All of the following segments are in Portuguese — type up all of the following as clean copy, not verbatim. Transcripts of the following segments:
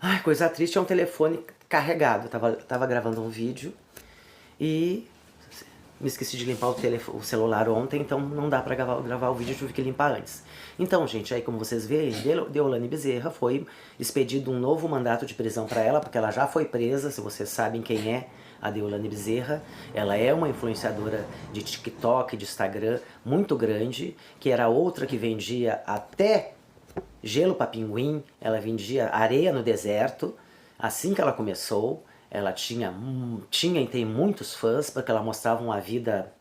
Ai, coisa triste, é um telefone carregado. Tava gravando um vídeo e me esqueci de limpar o celular ontem, então não dá pra gravar o vídeo, tive que limpar antes. Então, gente, aí como vocês veem, Deolane Bezerra foi expedido um novo mandato de prisão para ela, porque ela já foi presa, se vocês sabem quem é a Deolane Bezerra. Ela é uma influenciadora de TikTok, de Instagram, muito grande, que era outra que vendia até gelo para pinguim, ela vendia areia no deserto. Assim que ela começou, ela tinha e tem muitos fãs, porque ela mostrava uma vida.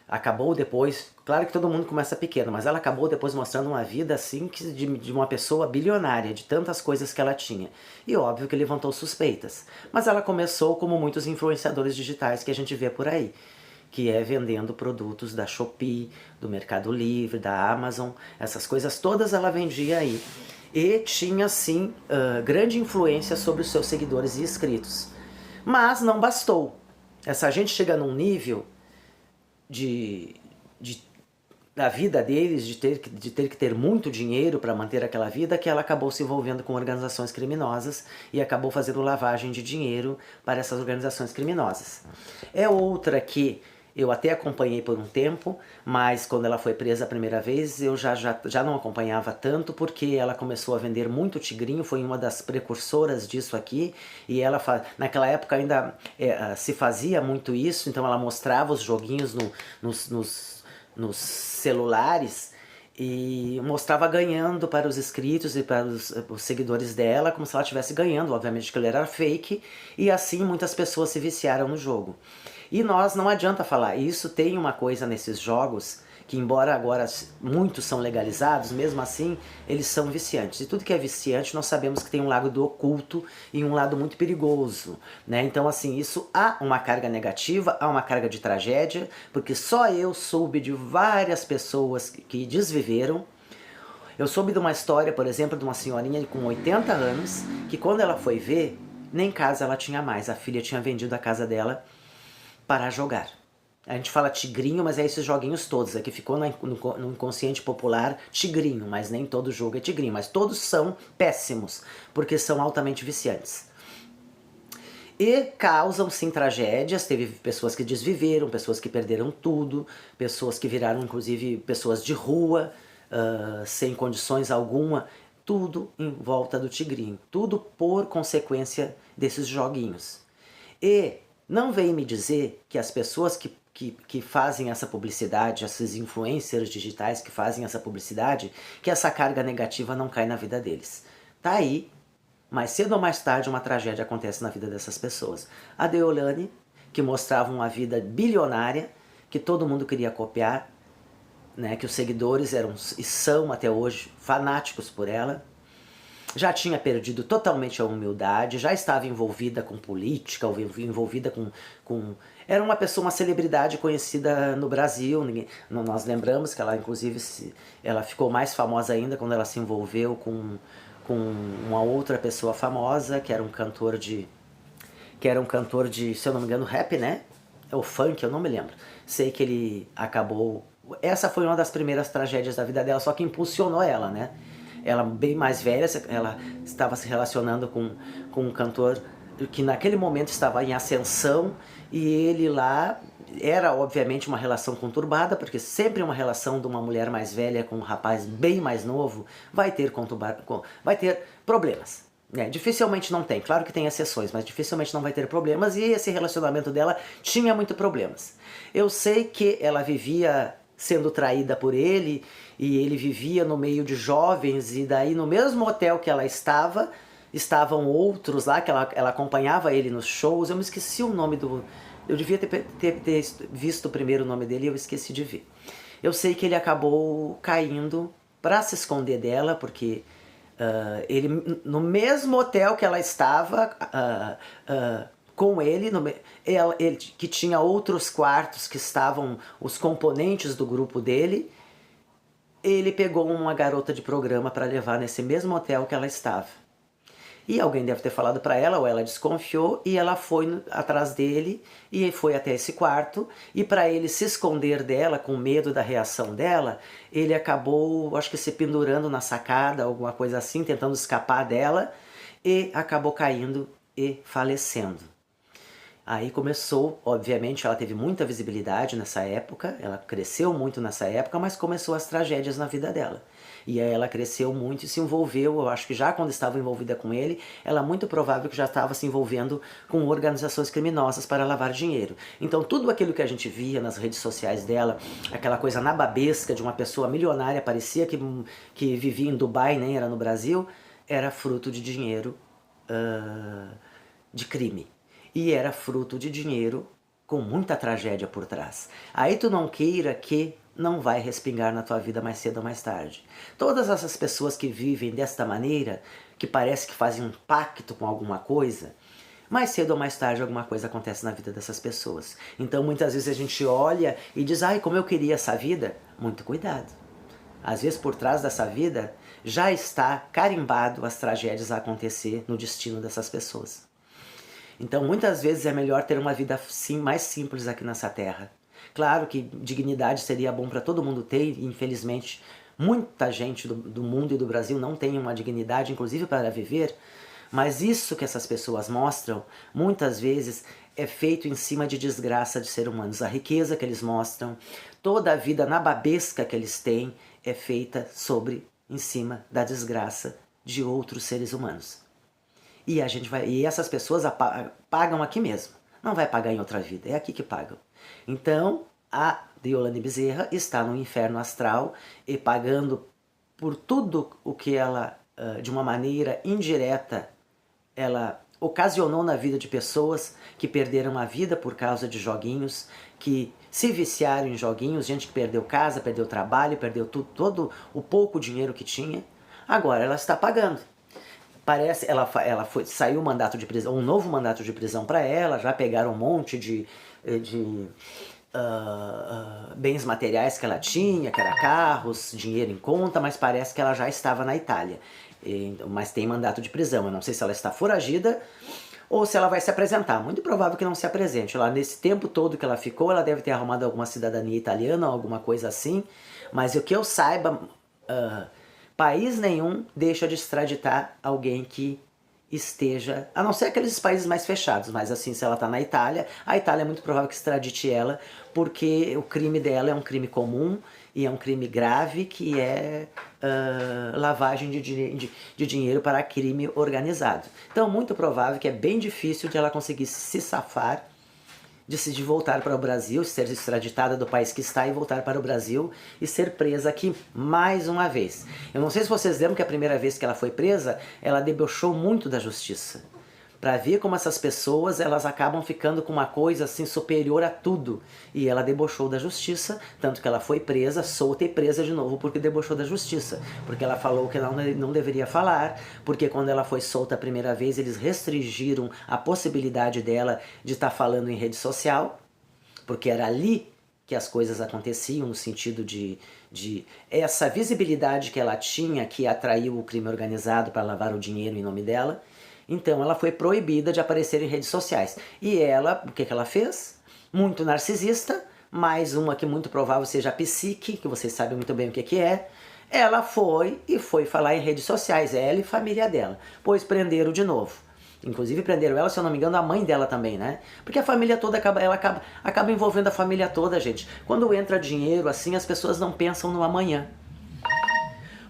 Acabou depois, claro que todo mundo começa pequeno, mas ela acabou depois mostrando uma vida assim de uma pessoa bilionária, de tantas coisas que ela tinha. E óbvio que levantou suspeitas. Mas ela começou como muitos influenciadores digitais que a gente vê por aí, que é vendendo produtos da Shopee, do Mercado Livre, da Amazon, essas coisas todas ela vendia aí. E tinha, sim, grande influência sobre os seus seguidores e inscritos. Mas não bastou. Essa gente chega num nível de, de da vida deles, de ter que ter muito dinheiro para manter aquela vida, que ela acabou se envolvendo com organizações criminosas e acabou fazendo lavagem de dinheiro para essas organizações criminosas. É outra que eu até acompanhei por um tempo, mas quando ela foi presa a primeira vez eu já não acompanhava tanto, porque ela começou a vender muito tigrinho, foi uma das precursoras disso aqui, e ela naquela época ainda se fazia muito isso, então ela mostrava os joguinhos nos celulares e mostrava ganhando para os inscritos e para os seguidores dela, como se ela estivesse ganhando, obviamente que ele era fake, e assim muitas pessoas se viciaram no jogo. E nós, não adianta falar, isso tem uma coisa nesses jogos, que embora agora muitos são legalizados, mesmo assim eles são viciantes. E tudo que é viciante nós sabemos que tem um lado do oculto e um lado muito perigoso, né? Então assim, isso há uma carga negativa, há uma carga de tragédia, porque só eu soube de várias pessoas que desviveram. Eu soube de uma história, por exemplo, de uma senhorinha com 80 anos, que quando ela foi ver, nem casa ela tinha mais, a filha tinha vendido a casa dela para jogar. A gente fala tigrinho, mas é esses joguinhos todos. Aqui ficou no inconsciente popular tigrinho, mas nem todo jogo é tigrinho. Mas todos são péssimos, porque são altamente viciantes. E causam sim tragédias, teve pessoas que desviveram, pessoas que perderam tudo, pessoas que viraram inclusive pessoas de rua, sem condições alguma, tudo em volta do tigrinho, tudo por consequência desses joguinhos. E não vem me dizer que as pessoas que fazem essa publicidade, esses influencers digitais que fazem essa publicidade, que essa carga negativa não cai na vida deles. Tá aí, mais cedo ou mais tarde uma tragédia acontece na vida dessas pessoas. A Deolane, que mostrava uma vida bilionária, que todo mundo queria copiar, né, que os seguidores eram e são até hoje fanáticos por ela, já tinha perdido totalmente a humildade, já estava envolvida com política, envolvida era uma pessoa, uma celebridade conhecida no Brasil. Nós lembramos que ela, inclusive, ela ficou mais famosa ainda quando ela se envolveu com uma outra pessoa famosa, que era um cantor de, se eu não me engano, rap, né? Ou funk, eu não me lembro. Sei que ele acabou... Essa foi uma das primeiras tragédias da vida dela, só que impulsionou ela, né? Ela bem mais velha, ela estava se relacionando com um cantor que naquele momento estava em ascensão, e ele lá era obviamente uma relação conturbada, porque sempre uma relação de uma mulher mais velha com um rapaz bem mais novo vai ter problemas. Dificilmente não tem, claro que tem exceções, mas dificilmente não vai ter problemas, e esse relacionamento dela tinha muito problemas. Eu sei que ela vivia sendo traída por ele, e ele vivia no meio de jovens, e daí no mesmo hotel que ela estavam outros lá, que ela acompanhava ele nos shows. Eu me esqueci o nome do... Eu devia ter visto primeiro o nome dele e eu esqueci de ver. Eu sei que ele acabou caindo para se esconder dela, porque ele, no mesmo hotel que ela estava, com ele, que tinha outros quartos que estavam os componentes do grupo dele, ele pegou uma garota de programa para levar nesse mesmo hotel que ela estava. E alguém deve ter falado para ela, ou ela desconfiou, e ela foi atrás dele, e foi até esse quarto, e para ele se esconder dela, com medo da reação dela, ele acabou, acho que se pendurando na sacada, alguma coisa assim, tentando escapar dela, e acabou caindo e falecendo. Aí começou, obviamente ela teve muita visibilidade nessa época, ela cresceu muito nessa época, mas começou as tragédias na vida dela. E aí ela cresceu muito e se envolveu, eu acho que já quando estava envolvida com ele, ela é muito provável que já estava se envolvendo com organizações criminosas para lavar dinheiro. Então tudo aquilo que a gente via nas redes sociais dela, aquela coisa nababesca de uma pessoa milionária, parecia que vivia em Dubai, nem era no Brasil, era fruto de dinheiro de crime. E era fruto de dinheiro com muita tragédia por trás. Aí tu não queira que não vai respingar na tua vida mais cedo ou mais tarde. Todas essas pessoas que vivem desta maneira, que parece que fazem um pacto com alguma coisa, mais cedo ou mais tarde alguma coisa acontece na vida dessas pessoas. Então muitas vezes a gente olha e diz, ai, como eu queria essa vida. Muito cuidado. Às vezes por trás dessa vida já está carimbado as tragédias a acontecer no destino dessas pessoas. Então muitas vezes é melhor ter uma vida sim, mais simples aqui nessa terra. Claro que dignidade seria bom para todo mundo ter, e infelizmente muita gente do mundo e do Brasil não tem uma dignidade, inclusive para viver, mas isso que essas pessoas mostram, muitas vezes é feito em cima de desgraça de seres humanos. A riqueza que eles mostram, toda a vida nababesca que eles têm é feita em cima da desgraça de outros seres humanos. E essas pessoas pagam aqui mesmo. Não vai pagar em outra vida, é aqui que pagam. Então, a Deolane Bezerra está no inferno astral e pagando por tudo o que ela, de uma maneira indireta, ela ocasionou na vida de pessoas que perderam a vida por causa de joguinhos, que se viciaram em joguinhos, gente que perdeu casa, perdeu trabalho, perdeu tudo, todo o pouco dinheiro que tinha. Agora ela está pagando. Parece, saiu um mandato de prisão, um novo mandato de prisão para ela, já pegaram um monte de bens materiais que ela tinha, que era carros, dinheiro em conta, mas parece que ela já estava na Itália. Mas tem mandato de prisão, eu não sei se ela está foragida ou se ela vai se apresentar. Muito provável que não se apresente. Lá nesse tempo todo que ela ficou, ela deve ter arrumado alguma cidadania italiana ou alguma coisa assim, mas o que eu saiba, país nenhum deixa de extraditar alguém que esteja, a não ser aqueles países mais fechados, mas assim, se ela está na Itália, a Itália é muito provável que extradite ela, porque o crime dela é um crime comum e é um crime grave, que é lavagem de dinheiro para crime organizado. Então, muito provável que é bem difícil de ela conseguir se safar de voltar para o Brasil, ser extraditada do país que está e voltar para o Brasil e ser presa aqui mais uma vez. Eu não sei se vocês lembram que a primeira vez que ela foi presa, ela debochou muito da justiça. Para ver como essas pessoas, elas acabam ficando com uma coisa assim superior a tudo. E ela debochou da justiça, tanto que ela foi presa, solta e presa de novo porque debochou da justiça. Porque ela falou que não deveria falar, porque quando ela foi solta a primeira vez, eles restringiram a possibilidade dela de estar falando em rede social, porque era ali que as coisas aconteciam, no sentido de essa visibilidade que ela tinha, que atraiu o crime organizado para lavar o dinheiro em nome dela. Então ela foi proibida de aparecer em redes sociais. E ela, o que ela fez? Muito narcisista, mais uma que muito provável seja a psique, que vocês sabem muito bem o que é. Ela foi falar em redes sociais, ela e a família dela. Pois prenderam de novo. Inclusive prenderam ela, se eu não me engano, a mãe dela também, né? Porque a família toda acaba envolvendo a família toda, gente. Quando entra dinheiro assim, as pessoas não pensam no amanhã.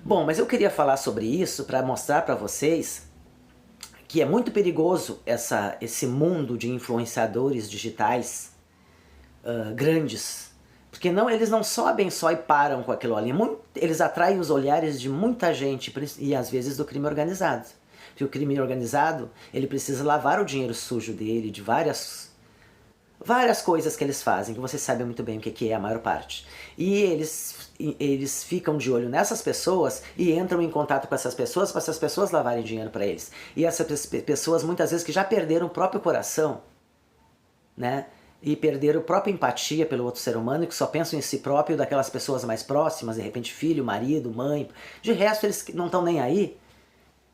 Bom, mas eu queria falar sobre isso para mostrar para vocês que é muito perigoso esse mundo de influenciadores digitais grandes, porque eles não sobem só e param com aquilo ali, eles atraem os olhares de muita gente e às vezes do crime organizado. Porque o crime organizado, ele precisa lavar o dinheiro sujo dele, de várias coisas que eles fazem, que vocês sabem muito bem o que é a maior parte. E eles ficam de olho nessas pessoas e entram em contato com essas pessoas lavarem dinheiro para eles. E essas pessoas muitas vezes que já perderam o próprio coração, né? E perderam a própria empatia pelo outro ser humano, que só pensam em si próprio, daquelas pessoas mais próximas, de repente filho, marido, mãe. De resto eles não estão nem aí,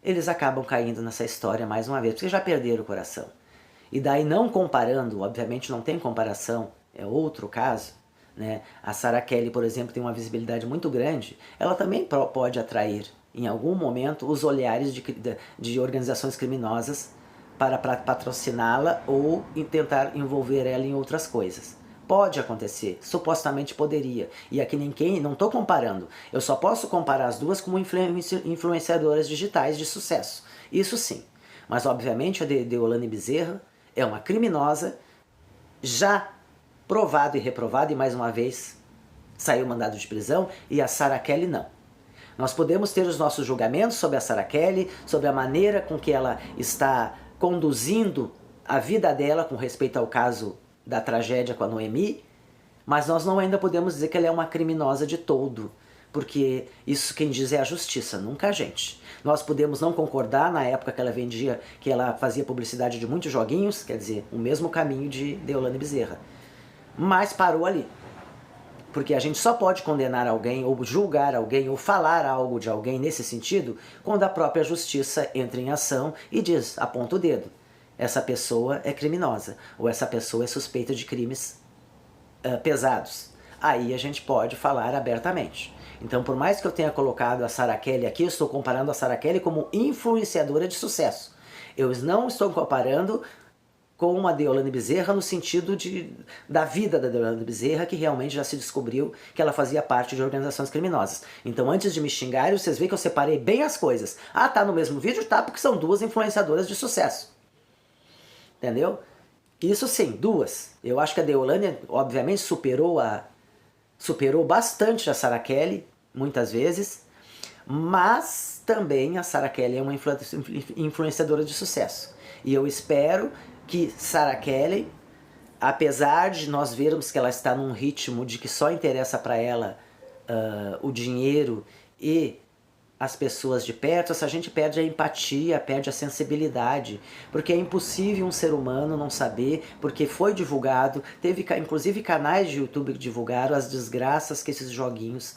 eles acabam caindo nessa história mais uma vez, porque já perderam o coração. E daí, não comparando, obviamente não tem comparação, é outro caso, né? A Sarah Kelly, por exemplo, tem uma visibilidade muito grande, ela também pode atrair em algum momento, os olhares de organizações criminosas para patrociná-la ou tentar envolver ela em outras coisas. Pode acontecer, supostamente poderia. E aqui ninguém, não estou comparando, eu só posso comparar as duas como influenciadoras digitais de sucesso. Isso sim. Mas obviamente a Deolane Bezerra é uma criminosa, já provado e reprovado, e mais uma vez saiu mandado de prisão, e a Sarah Kelly não. Nós podemos ter os nossos julgamentos sobre a Sarah Kelly, sobre a maneira com que ela está conduzindo a vida dela com respeito ao caso da tragédia com a Noemi, mas nós não ainda podemos dizer que ela é uma criminosa de todo, porque isso quem diz é a justiça, nunca a gente. Nós podemos não concordar na época que ela vendia, que ela fazia publicidade de muitos joguinhos, quer dizer, o mesmo caminho de Deolane Bezerra, mas parou ali. Porque a gente só pode condenar alguém, ou julgar alguém, ou falar algo de alguém nesse sentido, quando a própria justiça entra em ação e diz, aponta o dedo, essa pessoa é criminosa, ou essa pessoa é suspeita de crimes pesados. Aí a gente pode falar abertamente. Então, por mais que eu tenha colocado a Sarah Kelly aqui, eu estou comparando a Sarah Kelly como influenciadora de sucesso. Eu não estou comparando com a Deolane Bezerra no sentido da vida da Deolane Bezerra, que realmente já se descobriu que ela fazia parte de organizações criminosas. Então, antes de me xingarem, vocês veem que eu separei bem as coisas. Ah, tá no mesmo vídeo? Tá, porque são duas influenciadoras de sucesso. Entendeu? Isso sim, duas. Eu acho que a Deolane, obviamente, superou bastante a Sarah Kelly, muitas vezes, mas também a Sarah Kelly é uma influenciadora de sucesso. E eu espero que Sarah Kelly, apesar de nós vermos que ela está num ritmo de que só interessa para ela o dinheiro e as pessoas de perto, essa gente perde a empatia, perde a sensibilidade, porque é impossível um ser humano não saber, porque foi divulgado, teve inclusive canais de YouTube que divulgaram as desgraças que esses joguinhos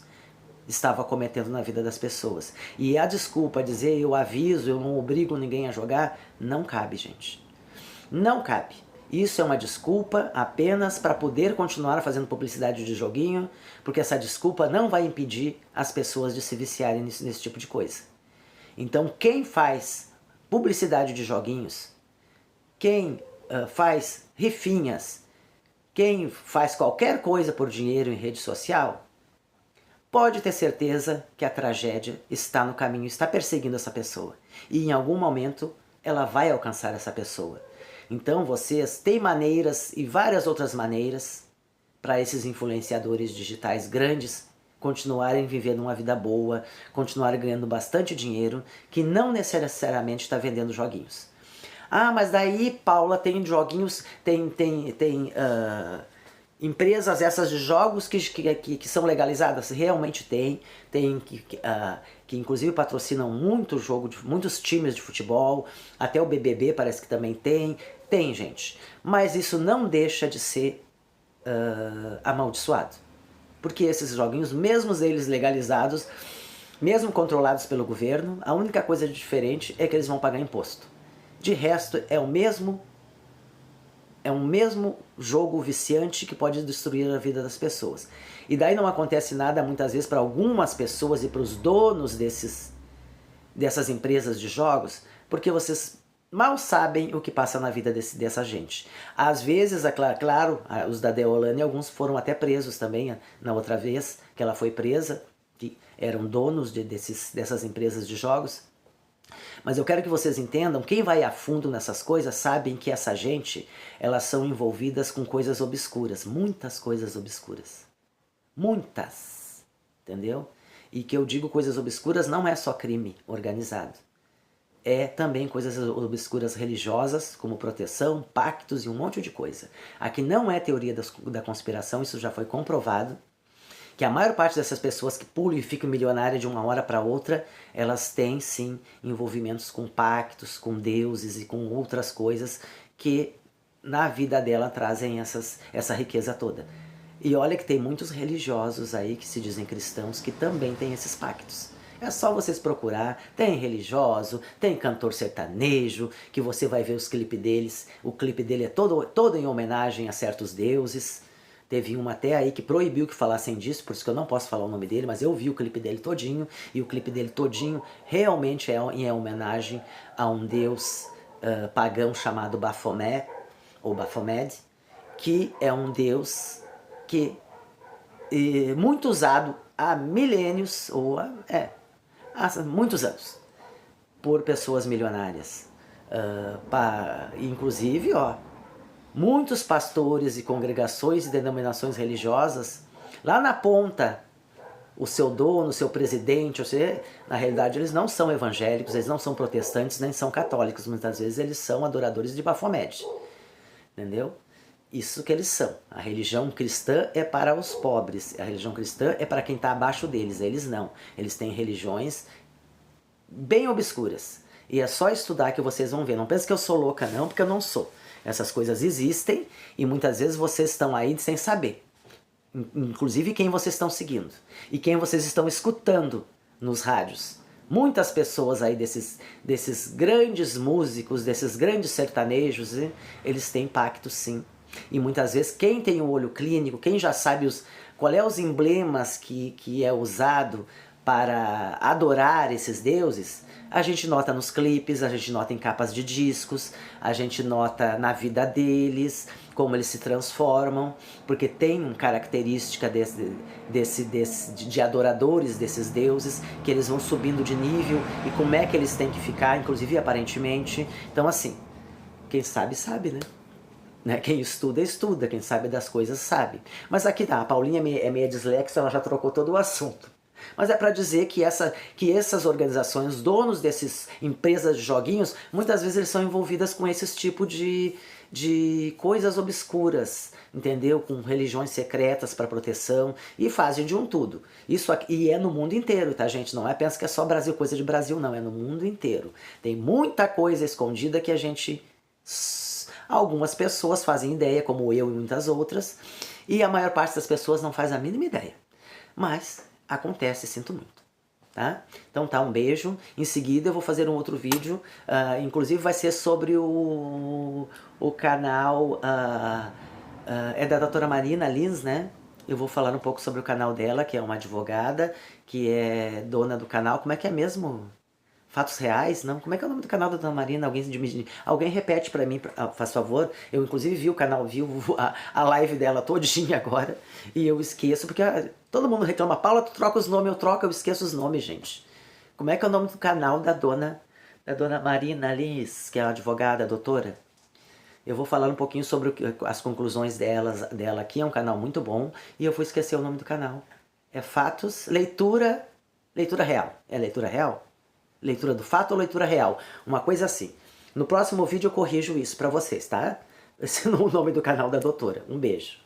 estavam cometendo na vida das pessoas. E a desculpa dizer eu aviso, eu não obrigo ninguém a jogar, não cabe, gente. Não cabe. Isso é uma desculpa apenas para poder continuar fazendo publicidade de joguinho, porque essa desculpa não vai impedir as pessoas de se viciarem nesse tipo de coisa. Então quem faz publicidade de joguinhos, quem faz rifinhas, quem faz qualquer coisa por dinheiro em rede social, pode ter certeza que a tragédia está no caminho, está perseguindo essa pessoa. E em algum momento ela vai alcançar essa pessoa. Então vocês têm maneiras e várias outras maneiras para esses influenciadores digitais grandes continuarem vivendo uma vida boa, continuarem ganhando bastante dinheiro, que não necessariamente está vendendo joguinhos. Ah, mas daí, Paula, tem joguinhos, tem empresas essas de jogos que são legalizadas? Realmente tem que inclusive patrocinam muitos times de futebol, até o BBB parece que também tem gente. Mas isso não deixa de ser amaldiçoado. Porque esses joguinhos, mesmo eles legalizados, mesmo controlados pelo governo, a única coisa diferente é que eles vão pagar imposto. De resto, é um mesmo jogo viciante que pode destruir a vida das pessoas. E daí não acontece nada muitas vezes para algumas pessoas e para os donos dessas empresas de jogos, porque vocês mal sabem o que passa na vida dessa gente. Às vezes, claro, os da Deolane, alguns foram até presos também, na outra vez que ela foi presa, que eram donos dessas empresas de jogos. Mas eu quero que vocês entendam, quem vai a fundo nessas coisas sabem que essa gente, elas são envolvidas com coisas obscuras, muitas coisas obscuras. Muitas, entendeu? E que eu digo coisas obscuras não é só crime organizado. É também coisas obscuras religiosas, como proteção, pactos e um monte de coisa. Aqui não é teoria da conspiração, isso já foi comprovado. Que a maior parte dessas pessoas que pulam e ficam milionárias de uma hora para outra, elas têm sim envolvimentos com pactos, com deuses e com outras coisas que na vida dela trazem essa riqueza toda. E olha que tem muitos religiosos aí que se dizem cristãos que também têm esses pactos. É só vocês procurar, tem religioso, tem cantor sertanejo, que você vai ver os clipes deles. O clipe dele é todo em homenagem a certos deuses. Teve um até aí que proibiu que falassem disso, por isso que eu não posso falar o nome dele, mas eu vi o clipe dele todinho, e o clipe dele todinho realmente é em homenagem a um deus pagão chamado Baphomet, ou Baphomet, que é um deus que muito usado há milênios, ou há muitos anos, por pessoas milionárias. Inclusive, muitos pastores e congregações e denominações religiosas, lá na ponta, o seu dono, o seu presidente, na realidade eles não são evangélicos, eles não são protestantes, nem são católicos, muitas vezes eles são adoradores de Baphomet, entendeu? Isso que eles são. A religião cristã é para os pobres, a religião cristã é para quem está abaixo deles, eles não. Eles têm religiões bem obscuras, e é só estudar que vocês vão ver. Não pense que eu sou louca não, porque eu não sou. Essas coisas existem e muitas vezes vocês estão aí sem saber. Inclusive quem vocês estão seguindo e quem vocês estão escutando nos rádios. Muitas pessoas aí desses grandes músicos, desses grandes sertanejos, eles têm pacto sim. E muitas vezes quem tem o olho clínico, quem já sabe qual é os emblemas que é usado para adorar esses deuses, a gente nota nos clipes, a gente nota em capas de discos, a gente nota na vida deles, como eles se transformam, porque tem uma característica de adoradores desses deuses, que eles vão subindo de nível e como é que eles têm que ficar, inclusive aparentemente. Então assim, quem sabe, sabe, né? Quem estuda, estuda, quem sabe das coisas sabe. Mas aqui a Paulinha é meia dislexa, ela já trocou todo o assunto. Mas é para dizer que essas organizações, donos dessas empresas de joguinhos, muitas vezes eles são envolvidas com esse tipo de coisas obscuras, entendeu? Com religiões secretas para proteção, e fazem de um tudo. Isso aqui, e é no mundo inteiro, tá, gente? Não pensa que é só Brasil, coisa de Brasil, não. É no mundo inteiro. Tem muita coisa escondida que algumas pessoas fazem ideia, como eu e muitas outras, e a maior parte das pessoas não faz a mínima ideia. Mas acontece, sinto muito, tá? Então tá, um beijo. Em seguida eu vou fazer um outro vídeo, inclusive vai ser sobre o canal, é da doutora Marina Lins, né? Eu vou falar um pouco sobre o canal dela, que é uma advogada, que é dona do canal, como é que é mesmo? Fatos Reais? Não? Como é que é o nome do canal da Dona Marina? Alguém repete pra mim, faz favor. Eu inclusive vi o canal, vi a live dela todinha agora, e eu esqueço, porque todo mundo reclama, Paula, tu troca os nomes, eu troco, eu esqueço os nomes, gente. Como é que é o nome do canal da dona Marina Lins, que é a advogada, a doutora? Eu vou falar um pouquinho sobre as conclusões dela aqui, é um canal muito bom, e eu vou esquecer o nome do canal. É Fatos, Leitura Real. É Leitura Real? Leitura do fato ou leitura real? Uma coisa assim. No próximo vídeo eu corrijo isso pra vocês, tá? Esse é o nome do canal da doutora. Um beijo.